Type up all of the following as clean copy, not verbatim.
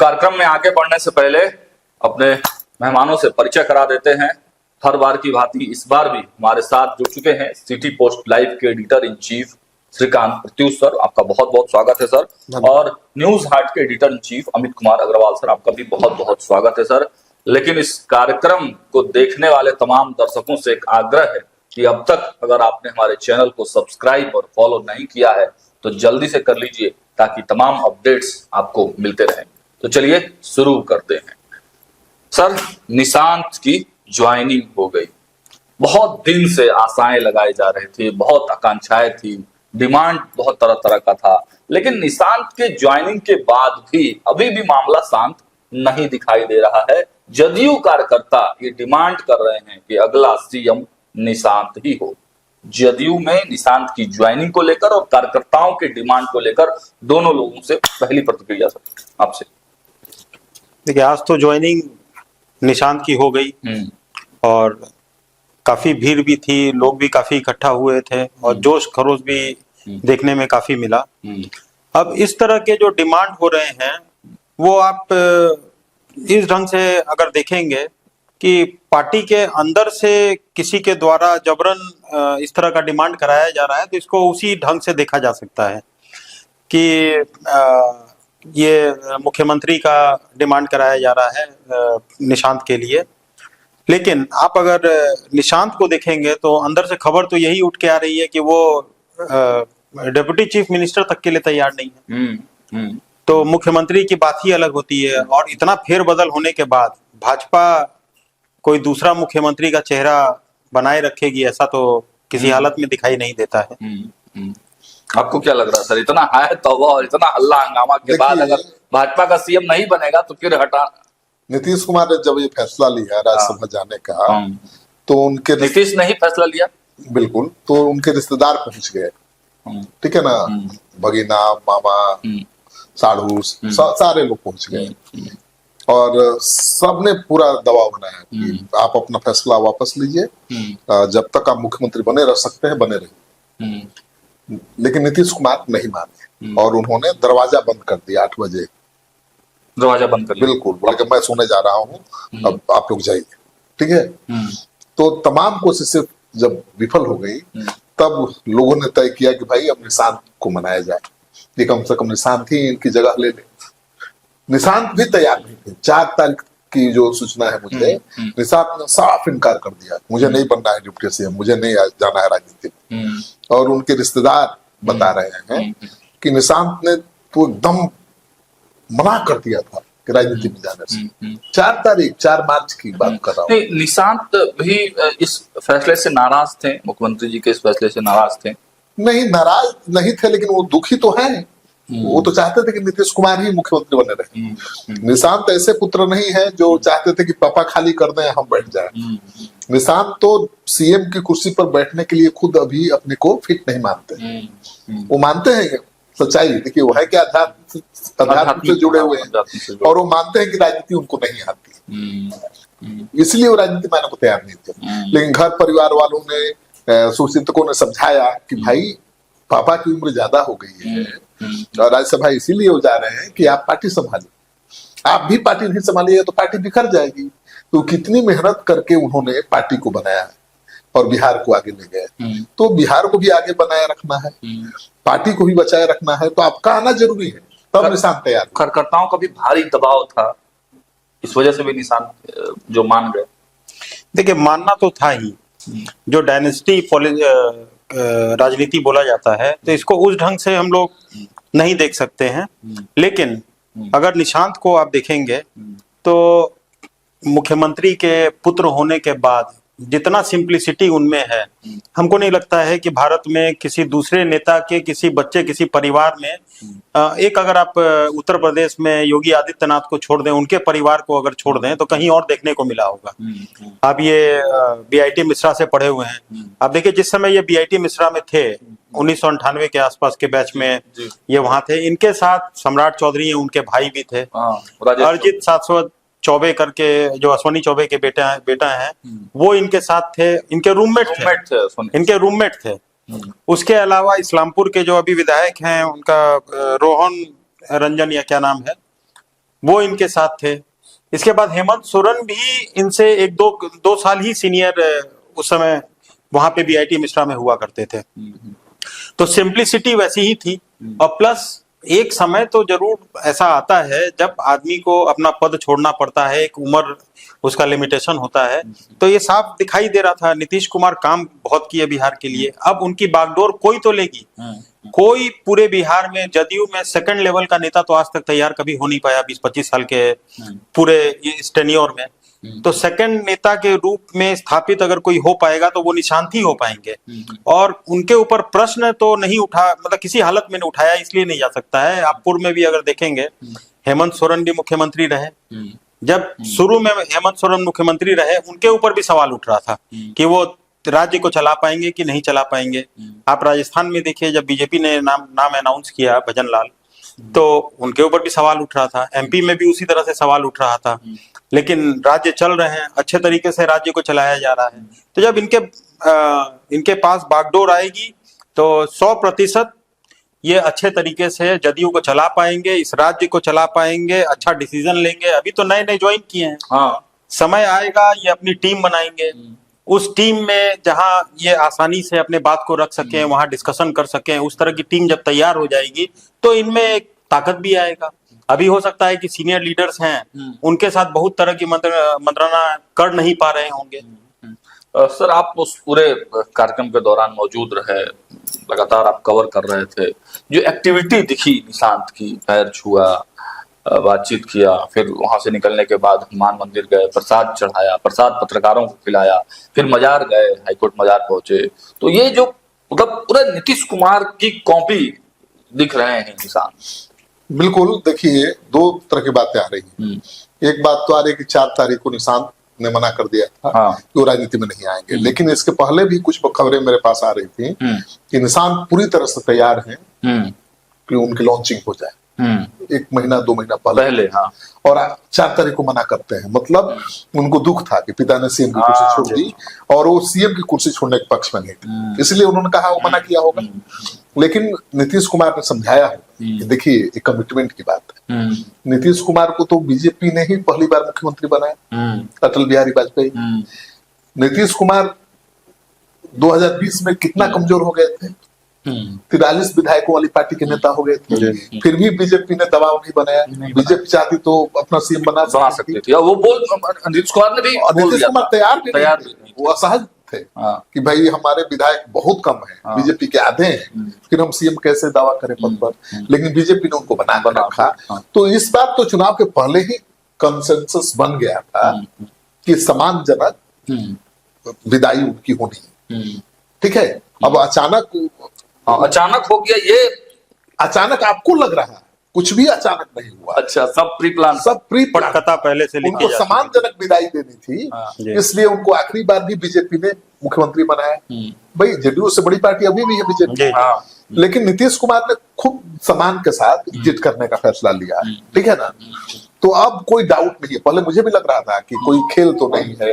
कार्यक्रम में आगे बढ़ने से पहले अपने मेहमानों से परिचय करा देते हैं। हर बार की भांति इस बार भी हमारे साथ जुड़ चुके हैं सिटी पोस्ट लाइव के editor in chief Shrikant Pratyush sir, आपका बहुत बहुत स्वागत है सर। और न्यूज हाट के editor in chief Amit Kumar Agarwal sir, आपका भी बहुत बहुत स्वागत है सर। लेकिन इस कार्यक्रम को देखने वाले तमाम दर्शकों से एक आग्रह है कि अब तक अगर आपने हमारे चैनल को सब्सक्राइब और फॉलो नहीं किया है तो जल्दी से कर लीजिए ताकि तमाम अपडेट्स आपको मिलते रहें। तो चलिए शुरू करते हैं। सर, निशांत की ज्वाइनिंग हो गई। बहुत दिन से आशाएं लगाई जा रही थी, बहुत आकांक्षाएं थी, डिमांड बहुत तरह तरह का था, लेकिन निशांत के ज्वाइनिंग के बाद भी अभी भी मामला शांत नहीं दिखाई दे रहा है। जदयू कार्यकर्ता ये डिमांड कर रहे हैं कि अगला सीएम निशांत ही हो। जदयू में निशांत की ज्वाइनिंग को लेकर और कार्यकर्ताओं के डिमांड को लेकर दोनों लोगों से पहली प्रतिक्रिया सर आपसे। देखिए, आज तो ज्वाइनिंग निशांत की हो गई और काफी भीड़ भी थी, लोग भी काफी इकट्ठा हुए थे और जोश खरोश भी देखने में काफी मिला। अब इस तरह के जो डिमांड हो रहे हैं वो आप इस ढंग से अगर देखेंगे कि पार्टी के अंदर से किसी के द्वारा जबरन इस तरह का डिमांड कराया जा रहा है, तो इसको उसी ढंग से देखा जा सकता है कि ये मुख्यमंत्री का डिमांड कराया जा रहा है निशांत के लिए। लेकिन आप अगर निशांत को देखेंगे तो अंदर से खबर तो यही उठ के आ रही है कि वो डिप्टी चीफ मिनिस्टर तक के लिए तैयार नहीं है। तो मुख्यमंत्री की बात ही अलग होती है और इतना फेरबदल होने के बाद भाजपा कोई दूसरा मुख्यमंत्री का चेहरा बनाए रखेगी ऐसा तो किसी हालत में दिखाई नहीं देता है। आपको क्या लग रहा है सर, इतना है तौबा और इतना हल्ला हंगामा के बाद अगर भाजपा का सीएम नहीं बनेगा तो फिर हटा? नीतीश कुमार ने जब ये फैसला लिया राज्यसभा जाने का तो उनके नीतीश ने ही फैसला लिया, बिल्कुल, तो उनके रिश्तेदार पहुंच गए, ठीक है ना, भगीना, मामा, साढ़ू, सारे लोग पहुंच गए और सबने पूरा दबाव बनाया कि आप अपना फैसला वापस लीजिए, जब तक आप मुख्यमंत्री बने रह सकते हैं बने रहिए। लेकिन नीतीश कुमार नहीं माने और उन्होंने दरवाजा बंद कर दिया। 8 बजे दरवाजा बंद कर दिया, बिल्कुल, बोले कि मैं सोने जा रहा हूँ, अब आप लोग जाइए, ठीक है। तो तमाम कोशिशें जब विफल हो गई तब लोगों ने तय किया कि भाई अब निशांत को मनाया जाए, ये कम से कम निशांत ही इनकी जगह ले ले। निशांत भी तैयार नहीं थे। 4 तारीख की जो सूचना है मुझे, निशांत ने साफ इनकार कर दिया, मुझे नहीं बनना है डिप्टी सीएम, मुझे नहीं जाना है राजनीति में। और उनके रिश्तेदार बता रहे हैं कि निशांत ने तो एकदम मना कर दिया था कि राजनीति में जाने से। 4 मार्च की बात कर रहा हूँ। निशांत भी इस फैसले से नाराज थे, मुख्यमंत्री जी के इस फैसले से नाराज थे? नहीं, नाराज नहीं थे, लेकिन वो दुखी तो है। वो तो चाहते थे कि नीतीश कुमार ही मुख्यमंत्री बने रहे। निशांत ऐसे पुत्र नहीं है जो चाहते थे कि पापा खाली कर दें हम बैठ जाए। निशांत तो सीएम की कुर्सी पर बैठने के लिए खुद अभी अपने को फिट नहीं मानते। वो मानते हैं सच्चाई, देखिए वो है कि अध्यात्म से जुड़े हुए हैं और वो मानते हैं कि राजनीति उनको नहीं आती, इसलिए वो राजनीति मानने को तैयार नहीं थे। लेकिन घर परिवार वालों ने, सुचिंतकों ने समझाया कि भाई पापा की उम्र ज्यादा हो गई है और राज्यसभा इसीलिए वो जा रहे हैं कि आप पार्टी संभालिए, आप भी पार्टी नहीं संभालिए तो पार्टी बिखर जाएगी। तो कितनी मेहनत करके उन्होंने पार्टी को बनाया है और बिहार को आगे ले गए। तो बिहार को भी आगे बनाए रखना है, पार्टी को भी बचाए रखना है, तो आपका आना जरूरी है, तब निशांत तैयार। कार्यकर्ताओं का भी भारी दबाव था, इस वजह से भी निशांत जो मान गए। देखिए, मानना तो था ही। जो डायनेस्टी राजनीति बोला जाता है तो इसको उस ढंग से हम लोग नहीं देख सकते हैं। लेकिन अगर निशांत को आप देखेंगे तो मुख्यमंत्री के पुत्र होने के बाद जितना सिंप्लिसिटी उनमें है, हमको नहीं लगता है कि भारत में किसी दूसरे नेता के किसी बच्चे किसी परिवार में एक, अगर आप उत्तर प्रदेश में योगी आदित्यनाथ को छोड़ दें, उनके परिवार को अगर छोड़ दें तो कहीं और देखने को मिला होगा। आप ये बीआईटी मिश्रा से पढ़े हुए हैं, आप देखिए जिस समय ये बीआईटी मिश्रा में थे 1998 के आसपास के बैच में ये वहां थे, इनके साथ सम्राट चौधरी हैं, उनके भाई भी थे, अरिजीत शाश्वत चौबे करके जो अश्वनी चौबे के बेटा है वो इनके साथ थे, इनके रूममेट थे। उसके अलावा इस्लामपुर के जो अभी विधायक हैं उनका रोहन रंजन या क्या नाम है, वो इनके साथ थे। इसके बाद हेमंत सोरेन भी इनसे एक दो साल ही सीनियर उस समय वहां पे बीआईटी मिश्रा में हुआ करते थे। तो सिंप्लिसिटी वैसी ही थी। और प्लस एक समय तो जरूर ऐसा आता है जब आदमी को अपना पद छोड़ना पड़ता है, एक उम्र उसका लिमिटेशन होता है। तो ये साफ दिखाई दे रहा था, नीतीश कुमार काम बहुत किए बिहार के लिए, अब उनकी बागडोर कोई तो लेगी। कोई पूरे बिहार में, जदयू में सेकंड लेवल का नेता तो आज तक तैयार कभी हो नहीं पाया 20-25 साल के पूरे इस टेन्योर में। तो सेकंड नेता के रूप में स्थापित अगर कोई हो पाएगा तो वो निशांत ही हो पाएंगे। और उनके ऊपर प्रश्न तो नहीं उठा, मतलब किसी हालत में नहीं उठाया, इसलिए नहीं जा सकता है। आप पूर्व में भी अगर देखेंगे, हेमंत सोरेन भी मुख्यमंत्री रहे। जब शुरू में हेमंत सोरेन मुख्यमंत्री रहे, उनके ऊपर भी सवाल उठ रहा था कि वो राज्य को चला पाएंगे कि नहीं चला पाएंगे। आप राजस्थान में देखिए, जब बीजेपी ने नाम अनाउंस किया भजन लाल, तो उनके ऊपर भी सवाल उठ रहा था। एमपी में भी उसी तरह से सवाल उठ रहा था। लेकिन राज्य चल रहे हैं, अच्छे तरीके से राज्य को चलाया जा रहा है। तो जब इनके पास बागडोर आएगी तो 100% ये अच्छे तरीके से जदयू को चला पाएंगे, इस राज्य को चला पाएंगे, अच्छा डिसीजन लेंगे। अभी तो नए नए ज्वाइन किए हैं। हाँ, समय आएगा ये अपनी टीम बनाएंगे। उस टीम में जहां ये आसानी से अपने बात को रख सकें, वहां डिस्कशन कर सकें, उस तरह की टीम जब तैयार हो जाएगी तो इनमें एक ताकत भी आएगा। अभी हो सकता है कि सीनियर लीडर्स हैं, उनके साथ बहुत तरह की मंत्रणा कर नहीं पा रहे होंगे। सर, आप उस पूरे कार्यक्रम के दौरान मौजूद रहे, लगातार आप कवर कर रहे थे। जो एक्टिविटी दिखी निशांत की, पैर छुआ, बातचीत किया, फिर वहां से निकलने के बाद हनुमान मंदिर गए, प्रसाद चढ़ाया, प्रसाद पत्रकारों को खिलाया, फिर मजार गए, हाईकोर्ट मजार पहुंचे। तो ये जो मतलब पूरे नीतीश कुमार की कॉपी दिख रहे हैं निशांत। बिल्कुल, देखिए दो तरह की बातें आ रही हैं। एक बात तो आ रही है कि 4 तारीख को निशांत ने मना कर दिया था हाँ। कि वो राजनीति में नहीं आएंगे। लेकिन इसके पहले भी कुछ खबरें मेरे पास आ रही थी कि निशांत पूरी तरह से तैयार हैं कि उनकी लॉन्चिंग हो जाए 1 महीना 2 महीना पहले। हाँ। और 4 तारीख को मना करते हैं। मतलब उनको दुख था कि पिता ने सीएम की कुर्सी छोड़ दी और वो सीएम की कुर्सी छोड़ने के पक्ष में नहीं थे, इसलिए उन्होंने कहा वो मना किया होगा। लेकिन नीतीश कुमार ने समझाया होगा कि देखिए ये कमिटमेंट की बात है। नीतीश कुमार को तो बीजेपी ने ही पहली बार मुख्यमंत्री बनाया, अटल बिहारी वाजपेयी। नीतीश कुमार 2020 में कितना कमजोर हो गए थे, 43 विधायकों वाली पार्टी के नेता हो गए थे। फिर भी बीजेपी ने दबाव नहीं बनाया। बीजेपी चाहती तो अपना सीएम बना सकती थी। वो बोल नीतीश कुमार ने भी नीतीश कुमार तैयार भी नहीं, वो असहज थे कि भाई हमारे विधायक बहुत कम है, बीजेपी के आधे हैं, फिर हम सीएम कैसे दावा करें पद पर। लेकिन बीजेपी ने उनको बना रखा। तो इस बार तो चुनाव के पहले ही कंसेंसस बन गया था कि सम्मानजनक विदाई उनकी होनी। ठीक है, अब अचानक हो गया ये। अचानक आपको लग रहा है, कुछ भी अचानक नहीं हुआ। अच्छा, सब प्री प्लान, सब प्री प्लान। पता पहले से उनको सम्मानजनक विदाई देनी थी, इसलिए उनको आखिरी बार भी बीजेपी ने मुख्यमंत्री बनाया। भाई जदयू से बड़ी पार्टी अभी भी है बीजेपी। लेकिन नीतीश कुमार ने खूब सम्मान के साथ एग्जिट करने का फैसला लिया। ठीक है ना। तो अब कोई डाउट नहीं है। पहले मुझे भी लग रहा था कि कोई खेल तो नहीं है,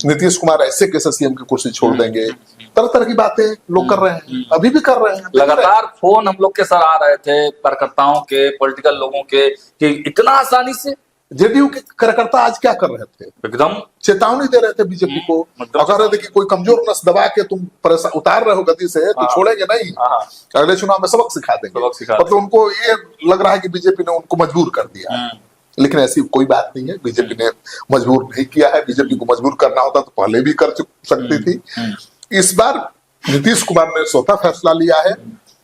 नीतीश कुमार ऐसे कैसे सीएम की कुर्सी छोड़ देंगे। तरह तरह की बातें लोग कर रहे हैं, अभी भी कर रहे हैं। लगातार फोन हम लोग के सर आ रहे थे, कार्यकर्ताओं के, पॉलिटिकल लोगों के, कि इतना आसानी से जेडीयू के कार्यकर्ता आज क्या कर रहे थे, एकदम चेतावनी दे रहे थे बीजेपी को। कह रहे थे कि कोई कमजोर नस दबा के तुम उतार रहे हो गति से, तो छोड़ेंगे नहीं, अगले चुनाव में सबक सिखा देंगे। मतलब उनको ये लग रहा है कि बीजेपी ने उनको मजबूर कर दिया। लेकिन ऐसी कोई बात नहीं है, बीजेपी ने मजबूर नहीं किया है। बीजेपी को मजबूर करना होता तो पहले भी कर सकती थी। इस बार नीतीश कुमार ने स्वतः फैसला लिया है।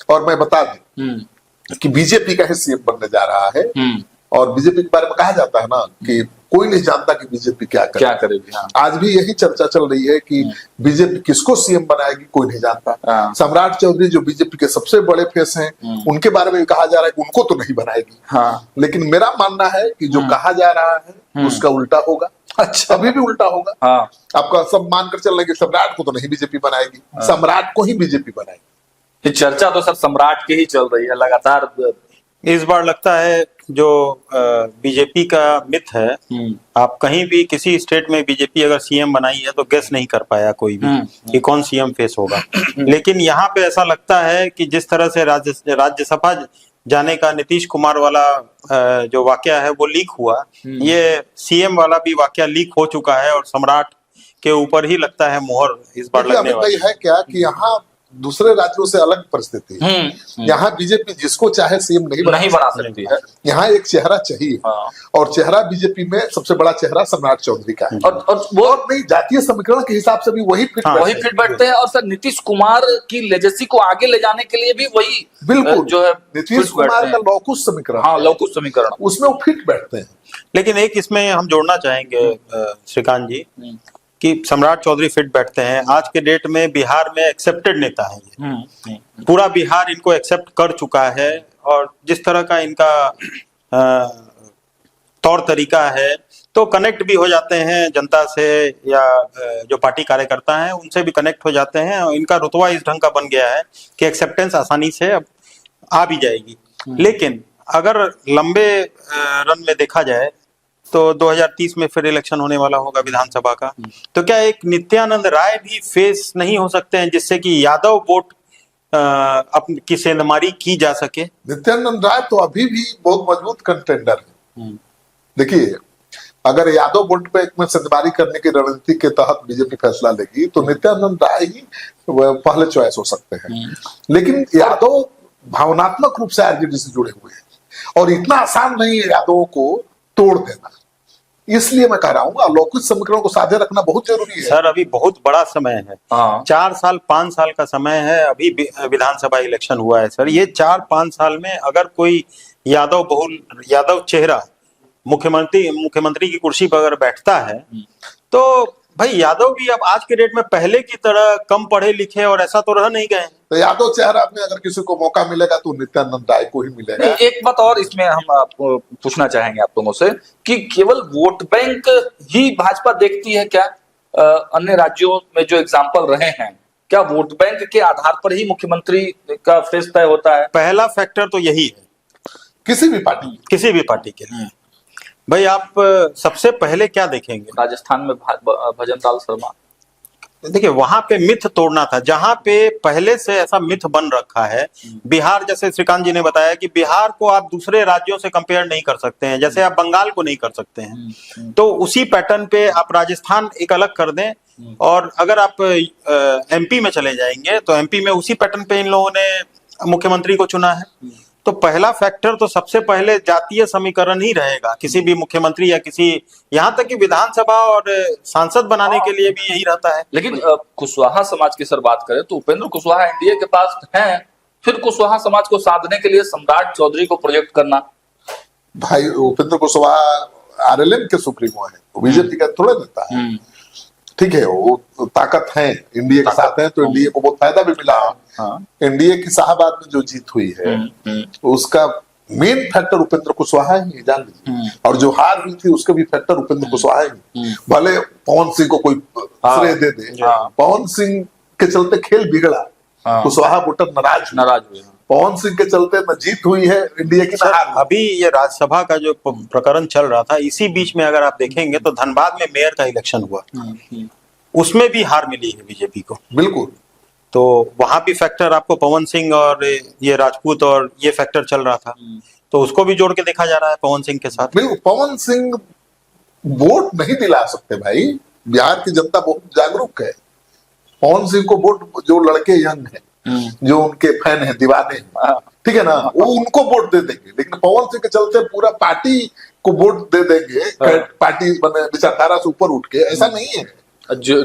और मैं बता दूं कि बीजेपी का ही सीएम बनने जा रहा है। और बीजेपी के बारे में कहा जाता है ना कि कोई नहीं जानता कि बीजेपी क्या करेगी। आज भी यही चर्चा चल रही है कि बीजेपी किसको सीएम बनाएगी, कोई नहीं जानता। सम्राट चौधरी जो बीजेपी के सबसे बड़े फेस हैं, उनके बारे में कहा जा रहा है कि उनको तो नहीं बनाएगी। लेकिन मेरा मानना है कि जो कहा जा रहा है उसका उल्टा होगा। अच्छा, अभी भी उल्टा होगा। आपका सब मानकर चल रहे कि सम्राट को तो नहीं बीजेपी बनाएगी, सम्राट को ही बीजेपी बनाएगी। चर्चा तो सर सम्राट की ही चल रही है लगातार। इस बार लगता है जो बीजेपी का मिथ है, आप कहीं भी किसी स्टेट में बीजेपी अगर सीएम बनाई है तो गेस नहीं कर पाया कोई भी कि कौन सीएम फेस होगा। लेकिन यहाँ पे ऐसा लगता है कि जिस तरह से राज्यसभा जाने का नीतीश कुमार वाला जो वाकया है वो लीक हुआ, ये सीएम वाला भी वाकया लीक हो चुका है और सम्राट के ऊपर ही लगता है मोहर इस बार देखिए, लगने अमित भाई वाली। है क्या कि यहाँ दूसरे राज्यों से अलग परिस्थिति है। यहाँ बीजेपी जिसको चाहे सीएम नहीं बना सकती है। यहाँ एक चेहरा चाहिए, हाँ। और चेहरा बीजेपी में सबसे बड़ा चेहरा सम्राट चौधरी का है। और वो और नहीं, जातीय समीकरण के हिसाब से भी वही फिट हाँ, वही फिट बैठते हैं। और सर नीतीश कुमार की लेजेसी को आगे ले जाने के लिए भी वही बिल्कुल जो है नीतीश फिट बैठते कुमार का हैं। लौकुश समीकरण, हाँ, लौकुश समीकरण, उसमें वो फिट बैठते हैं। लेकिन एक इसमें हम जोड़ना चाहेंगे श्रीकांत जी कि सम्राट चौधरी फिट बैठते हैं। आज के डेट में बिहार में एक्सेप्टेड नेता है ये। पूरा बिहार इनको एक्सेप्ट कर चुका है, और जिस तरह का इनका तौर तरीका है तो कनेक्ट भी हो जाते हैं जनता से, या जो पार्टी कार्यकर्ता हैं उनसे भी कनेक्ट हो जाते हैं, और इनका रुतबा इस ढंग का बन गया है कि एक्सेप्टेंस आसानी से अब आ भी जाएगी। लेकिन अगर लंबे रन में देखा जाए तो 2030 में फिर इलेक्शन होने वाला होगा विधानसभा का, तो क्या एक नित्यानंद राय भी फेस नहीं हो सकते हैं जिससे कि यादव वोट की सेंधमारी की जा सके? नित्यानंद राय तो अभी भी बहुत मजबूत कंटेंडर है। देखिए, अगर यादव वोट पे में सेंधमारी करने की रणनीति के तहत बीजेपी फैसला लेगी तो नित्यानंद राय ही पहले चॉइस हो सकते हैं। लेकिन यादव भावनात्मक रूप से आरजेडी से जुड़े हुए हैं, और इतना आसान नहीं है यादवों को तोड़ देना। इसलिए मैं कह रहा हूँ अलौकिक समीकरण को साझे रखना बहुत जरूरी है। सर, अभी बहुत बड़ा समय है। हाँ। 4 साल 5 साल का समय है, अभी विधानसभा इलेक्शन हुआ है सर। ये 4-5 साल में अगर कोई यादव चेहरा मुख्यमंत्री की कुर्सी पर अगर बैठता है तो भाई यादव भी अब आज के डेट में पहले की तरह कम पढ़े लिखे और ऐसा तो रह नहीं गए। तो यादव चेहरा में अगर किसी को मौका मिलेगा तो नित्यानंद राय को ही मिलेगा। नहीं, एक बात और इसमें हम आपको पूछना चाहेंगे आप लोगों से कि केवल वोट बैंक ही भाजपा देखती है क्या? अन्य राज्यों में जो एग्जाम्पल रहे हैं, क्या वोट बैंक के आधार पर ही मुख्यमंत्री का फेस तय होता है? पहला फैक्टर तो यही है किसी भी पार्टी के लिए। भाई आप सबसे पहले क्या देखेंगे? राजस्थान में भजन लाल शर्मा, देखिए वहां पे मिथ तोड़ना था, जहां पे पहले से ऐसा मिथ बन रखा है। बिहार, जैसे श्रीकांत जी ने बताया कि बिहार को आप दूसरे राज्यों से कंपेयर नहीं कर सकते हैं, जैसे आप बंगाल को नहीं कर सकते हैं, तो उसी पैटर्न पे आप राजस्थान एक अलग कर दें, और अगर आप एमपी में चले जाएंगे तो एमपी में उसी पैटर्न पे इन लोगों ने मुख्यमंत्री को चुना है। तो पहला फैक्टर तो सबसे पहले जातीय समीकरण ही रहेगा किसी भी मुख्यमंत्री या किसी, यहाँ तक कि विधानसभा और सांसद बनाने के लिए भी यही रहता है। लेकिन कुशवाहा समाज की सर बात करें तो उपेंद्र कुशवाहा एनडीए के पास हैं, फिर कुशवाहा समाज को साधने के लिए सम्राट चौधरी को प्रोजेक्ट करना। भाई उपेंद्र कुशवाहा आरएलएम के सुप्रीमो है, बीजेपी का थोड़ा नेता है। ठीक है, वो ताकत है, एनडीए के साथ है, तो एनडीए को बहुत फायदा भी मिला। एनडीए की शाहबाद में जो जीत हुई है उसका मेन फैक्टर उपेंद्र कुशवाहा ही, जान लीजिए। और जो हार हुई थी उसका भी फैक्टर उपेंद्र कुशवाहा ही। भले पवन सिंह को कोई श्रेय दे दे, पवन सिंह के चलते खेल बिगड़ा, कुशवाहा वोटर नाराज हुए। पवन सिंह के चलते न जीत हुई है एनडीए की। अभी ये राज्यसभा का जो प्रकरण चल रहा था, इसी बीच में अगर आप देखेंगे तो धनबाद में मेयर का इलेक्शन हुआ, उसमें भी हार मिली है बीजेपी को। बिल्कुल, तो वहां भी फैक्टर आपको पवन सिंह और ये राजपूत और ये फैक्टर चल रहा था, तो उसको भी जोड़ के देखा जा रहा है पवन सिंह के साथ। बिल्कुल, पवन सिंह वोट नहीं दिला सकते भाई, बिहार की जनता बहुत जागरूक है। पवन सिंह को वोट जो लड़के यंग है, जो उनके फैन है, दीवाने हैं, ठीक है ना, वो उनको वोट दे देंगे। लेकिन पवन सिंह के चलते पूरा पार्टी को वोट दे देंगे, पार्टी विचारधारा से ऊपर उठ के, ऐसा नहीं है।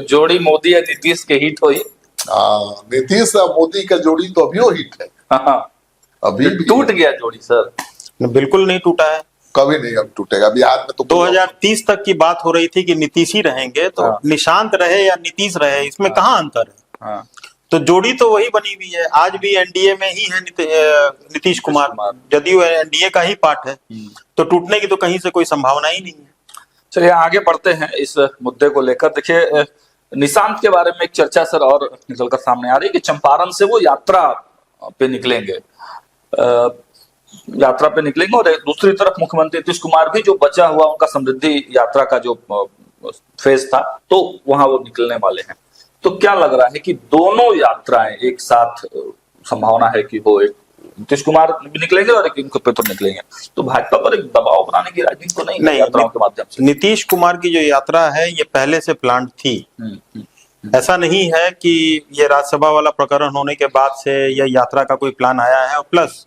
जोड़ी मोदी या नीतीश के हिट हुई। नीतीश और मोदी का जोड़ी तो अभी हिट है। अभी टूट गया जोड़ी सर? बिल्कुल नहीं टूटा है, कभी नहीं अब टूटेगा। बिहार में तो 2030 तक की बात हो रही थी कि नीतीश ही रहेंगे, तो निशांत रहे या नीतीश रहे, इसमें कहाँ अंतर है? तो जोड़ी तो वही बनी हुई है। आज भी एनडीए में ही है नीतीश कुमार, जदयू एनडीए का ही पार्ट है, तो टूटने की तो कहीं से कोई संभावना ही नहीं है। चलिए आगे बढ़ते हैं इस मुद्दे को लेकर। देखिए निशांत के बारे में एक चर्चा सर और निकलकर सामने आ रही है कि चंपारण से वो यात्रा पे निकलेंगे, और दूसरी तरफ मुख्यमंत्री नीतीश कुमार भी जो बचा हुआ उनका समृद्धि यात्रा का जो फेज था, तो वहां वो निकलने वाले हैं। तो क्या लग रहा है कि दोनों यात्राएं एक साथ संभावना है कि हो एक नीतीश कुमार भी निकलेंगे और एक इनके पे तो निकलेंगे, तो भाजपा पर एक दबाव बनाने की राजनीति तो नहीं है नहीं, यात्राओं के माध्यम से। नीतीश कुमार की जो यात्रा है ये पहले से प्लान थी। ऐसा नहीं है कि ये राज्यसभा वाला प्रकरण होने के बाद से यह यात्रा का कोई प्लान आया है। और प्लस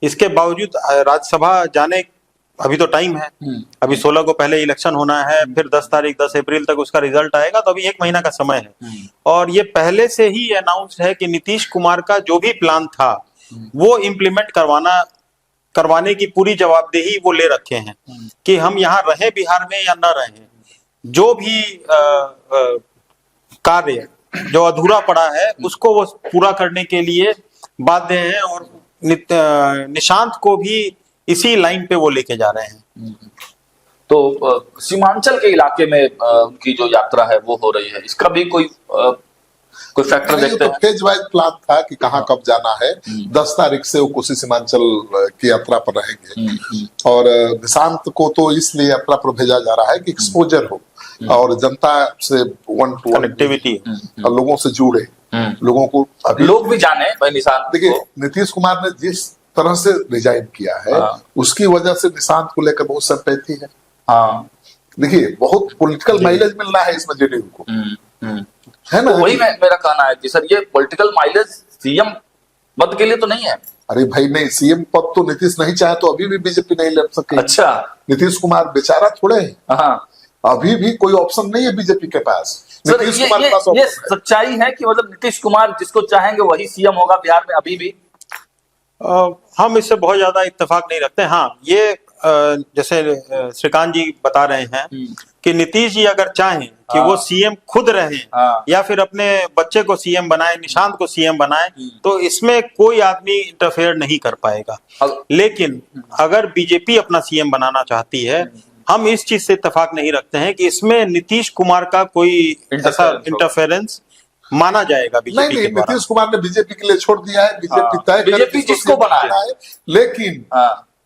इसके बावजूद राज्यसभा जाने अभी तो टाइम है, अभी 16 को पहले इलेक्शन होना है, फिर 10 अप्रैल तक उसका रिजल्ट आएगा, तो अभी 1 महीना का समय है। और ये पहले से ही अनाउंस है कि नीतीश कुमार का जो भी प्लान था वो इम्प्लीमेंट करवाने की पूरी जवाबदेही वो ले रखे हैं कि हम यहाँ रहें बिहार में या न रहें, जो भी कार्य जो अधूरा पड़ा है उसको वो पूरा करने के लिए बाध्य हैं। और निशांत को भी इसी लाइन पे वो लेके जा रहे हैं। तो सीमांचल के इलाके में उनकी जो यात्रा है वो हो रही है, इसका भी कोई फैक्टर देखते हैं? फेज वाइज प्लान था कि कहाँ कब जाना है। 10 तारीख से वो कोसी सीमांचल की यात्रा पर रहेंगे और निशांत को तो इसलिए यात्रा पर भेजा जा रहा है कि एक्सपोजर हो और जनता से 1 to 1 कनेक्टिविटी और लोगों से जुड़े, लोगों को अभी लोग भी जाने भाई निशांत। देखिए नीतीश कुमार ने जिस तरह से रिजाइन किया है उसकी वजह से निशांत को लेकर बहुत सिंपैथी है। हाँ, देखिए बहुत पॉलिटिकल माइलेज मिल रहा है इसमें जेडीयू को, है ना। तो वही मेरा कहना है कि सर ये पॉलिटिकल माइलेज सीएम पद के लिए तो नहीं है। अरे भाई नहीं, सीएम पद तो नीतीश नहीं चाहे तो अभी भी बीजेपी नहीं लड़ सके। अच्छा, नीतीश कुमार बेचारा थोड़े हैं, हाँ, अभी भी कोई ऑप्शन नहीं है बीजेपी के पास। सर नीतीश ये, कुमार ये, के पास ये ऑप्शन है। सच्चाई है कि मतलब नीतीश कुमार जिसको चाहेंगे वही सीएम होगा बिहार में अभी भी? हम इससे बहुत ज्यादा इत्तेफाक नहीं रखते। हाँ, ये जैसे श्रीकांत जी बता रहे हैं कि नीतीश जी अगर चाहें कि वो सीएम खुद रहे या फिर अपने बच्चे को सीएम बनाए, निशांत को सीएम बनाए, तो इसमें कोई आदमी इंटरफेयर नहीं कर पाएगा। लेकिन अगर बीजेपी अपना सीएम बनाना चाहती है, हम इस चीज से इत्तेफाक नहीं रखते हैं कि इसमें नीतीश कुमार का कोई ऐसा इंटरफेरेंस माना जाएगा बीजेपी नहीं, के द्वारा। नीतीश कुमार ने बीजेपी के लिए छोड़ दिया है, बीजेपी तय करे बीजेपी जिसको बनाना है, लेकिन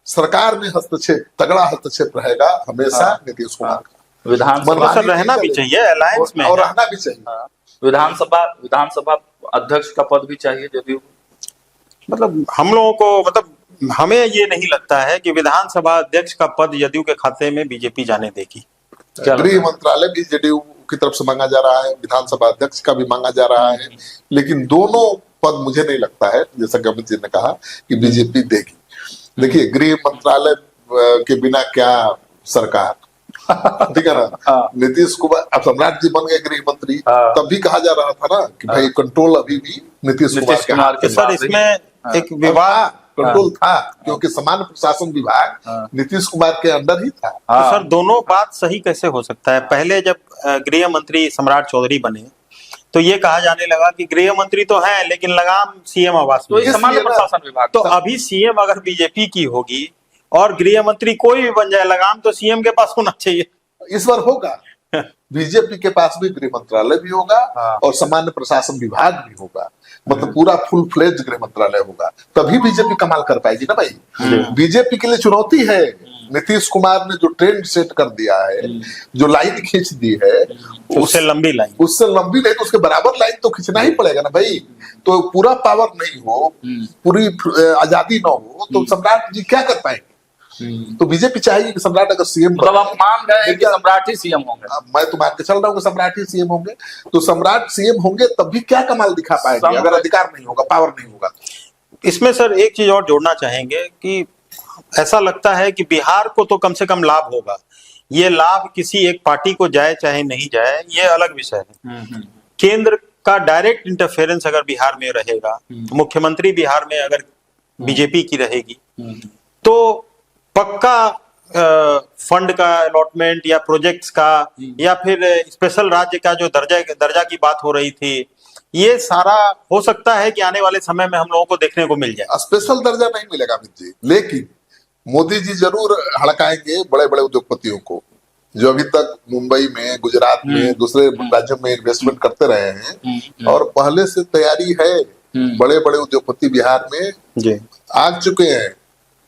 सरकार में हस्तक्षेप, तगड़ा हस्तक्षेप रहेगा हमेशा नीतीश कुमार का। विधानसभा सर रहना भी चाहिए अलायंस में, और रहना भी चाहिए। विधानसभा अध्यक्ष का पद भी चाहिए जदयू। मतलब हम लोगों को, मतलब हमें ये नहीं लगता है कि विधानसभा अध्यक्ष का पद जदयू के खाते में बीजेपी जाने देगी। गृह मंत्रालय भी जेडीयू की तरफ से मांगा जा रहा है, विधानसभा अध्यक्ष का भी मांगा जा रहा है, लेकिन दोनों पद मुझे नहीं लगता है, जैसा कि अमित जी ने कहा, कि बीजेपी देगी। देखिए गृह मंत्रालय के बिना क्या सरकार, ठीक है ना। नीतीश कुमार अब सम्राट जी बन गए गृह मंत्री, तब भी कहा जा रहा था ना कि भाई कंट्रोल अभी भी नीतीश कुमार के हाथ में। सर इसमें एक विवाद कंट्रोल था क्योंकि सामान्य प्रशासन विभाग नीतीश कुमार के अंडर ही था। तो सर दोनों बात सही कैसे हो सकता है? पहले जब गृह मंत्री सम्राट चौधरी बने तो ये कहा जाने लगा कि गृह मंत्री तो है लेकिन लगाम सीएम आवास में, तो सामान्य प्रशासन विभाग। तो अभी सीएम अगर बीजेपी की होगी और गृह मंत्री कोई भी बन जाए, लगाम तो सीएम के पास होना चाहिए। इस बार होगा, बीजेपी के पास भी गृह मंत्रालय भी होगा और सामान्य प्रशासन विभाग भी होगा, मतलब पूरा फुल फ्लेज गृह मंत्रालय होगा, तभी बीजेपी कमाल कर पाएगी ना भाई। बीजेपी के लिए चुनौती है। नीतीश कुमार ने जो ट्रेंड सेट कर दिया है, जो लाइन खींच दी है, उससे लंबी लाइन, उससे लंबी नहीं तो उसके बराबर लाइन तो खींचना ही पड़ेगा ना भाई। तो पूरा पावर नहीं हो, पूरी आजादी ना हो, तो सम्राट जी क्या कर पाएंगे? तो बीजेपी चाहेगी कि सम्राट अगर सीएम, मतलब आप मान गए कि सम्राट ही सीएम होंगे। मैं तो मान के चल रहा हूँ कि सम्राट ही सीएम होंगे, तो सम्राट सीएम होंगे तब भी क्या कमाल दिखा पाएंगे अगर अधिकार नहीं होगा, पावर नहीं होगा। इसमें सर एक चीज और जोड़ना चाहेंगे कि ऐसा लगता है कि बिहार को तो कम से कम लाभ होगा। ये लाभ किसी एक पार्टी को जाए चाहे नहीं जाए, ये अलग विषय है। केंद्र का डायरेक्ट इंटरफेरेंस अगर बिहार में रहेगा, मुख्यमंत्री बिहार में अगर बीजेपी की रहेगी, तो पक्का फंड का अलॉटमेंट या प्रोजेक्ट्स का या फिर स्पेशल राज्य का जो दर्जा की बात हो रही थी, ये सारा हो सकता है कि आने वाले समय में हम लोगों को देखने को मिल जाए। स्पेशल दर्जा नहीं मिलेगा अमित जी, लेकिन मोदी जी जरूर हड़काएंगे बड़े बड़े उद्योगपतियों को जो अभी तक मुंबई में, गुजरात में, दूसरे राज्यों में इन्वेस्टमेंट करते रहे हैं, और पहले से तैयारी है। बड़े बड़े उद्योगपति बिहार में जी आ चुके हैं,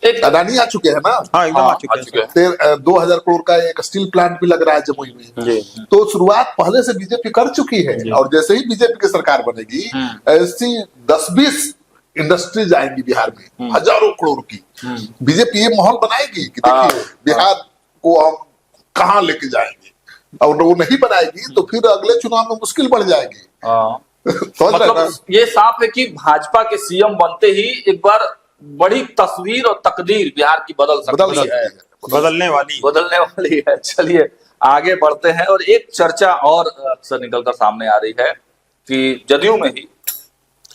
अडानी आ चुके हैं ना। हाँ, एकदम आ चुके हैं। 2000 करोड़ का एक स्टील प्लांट भी लग रहा है जमुई में। तो शुरुआत पहले से बीजेपी कर चुकी है, और जैसे ही बीजेपी की सरकार बनेगी, ऐसी 10-20 इंडस्ट्रीज आएंगी बिहार में हजारों करोड़ की। बीजेपी ये माहौल बनाएगी कि देखिए बिहार को हम कहाँ लेके जाएंगे, और वो नहीं बनाएगी तो फिर अगले चुनाव में मुश्किल बढ़ जाएगी। समझ रहे हैं ना? मतलब ये साफ है कि भाजपा के सीएम बनते ही एक बार बड़ी तस्वीर और तकदीर बिहार की बदल सकती है, बदलने वाली है। चलिए आगे बढ़ते हैं। और एक चर्चा और अक्सर निकलकर सामने आ रही है कि जदयू में ही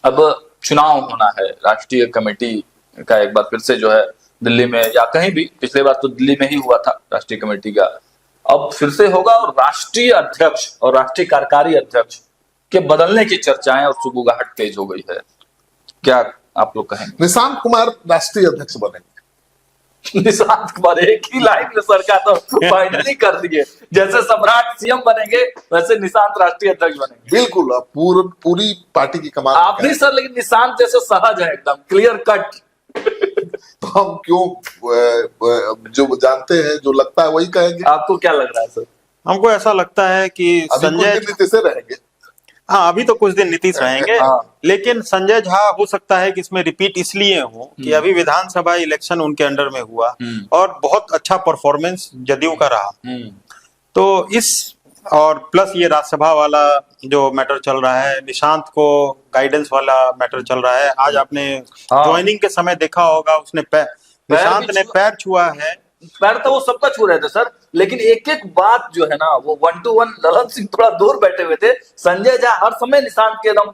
अब चुनाव होना है, राष्ट्रीय कमेटी का एक बार फिर से जो है दिल्ली में या कहीं भी, पिछले बार तो दिल्ली में ही हुआ था राष्ट्रीय कमेटी का, अब फिर से होगा। और राष्ट्रीय अध्यक्ष और राष्ट्रीय कार्यकारी अध्यक्ष के बदलने की चर्चाएं और सुगबुगाहट तेज हो गई है। क्या आप लोग कहेंगे? निशांत कुमार राष्ट्रीय अध्यक्ष बनेंगे। निशांत कुमार एक ही लाइन में सरकार तो फाइनली कर दिए, जैसे सम्राट सीएम बनेंगे वैसे निशांत राष्ट्रीय अध्यक्ष बनेंगे। बिल्कुल, अब पूरी पार्टी की कमान आप नहीं सर, लेकिन निशांत जैसे सहज है, एकदम क्लियर कट। तो हम क्यों जो जानते हैं, जो लगता है वही कहेंगे। आपको क्या लग रहा है सर? हमको ऐसा लगता है कि संजय नीतीश से रहेंगे। हाँ, अभी तो कुछ दिन नीतीश रहेंगे, लेकिन संजय झा हो सकता है कि इसमें रिपीट इसलिए हो कि अभी विधानसभा इलेक्शन उनके अंडर में हुआ और बहुत अच्छा परफॉर्मेंस जदयू का रहा, तो इस और प्लस ये राज्यसभा वाला जो मैटर चल रहा है, निशांत को गाइडेंस वाला मैटर चल रहा है। आज आपने ज्वाइनिंग के समय देखा होगा, उसने निशांत ने पैर छुआ है। पैर तो वो सबका छू रहे थे सर, लेकिन एक एक बात जो है ना, वो 1 to 1 ललन सिंह थोड़ा दूर बैठे हुए थे, संजय झा हर समय निशांत के एकदम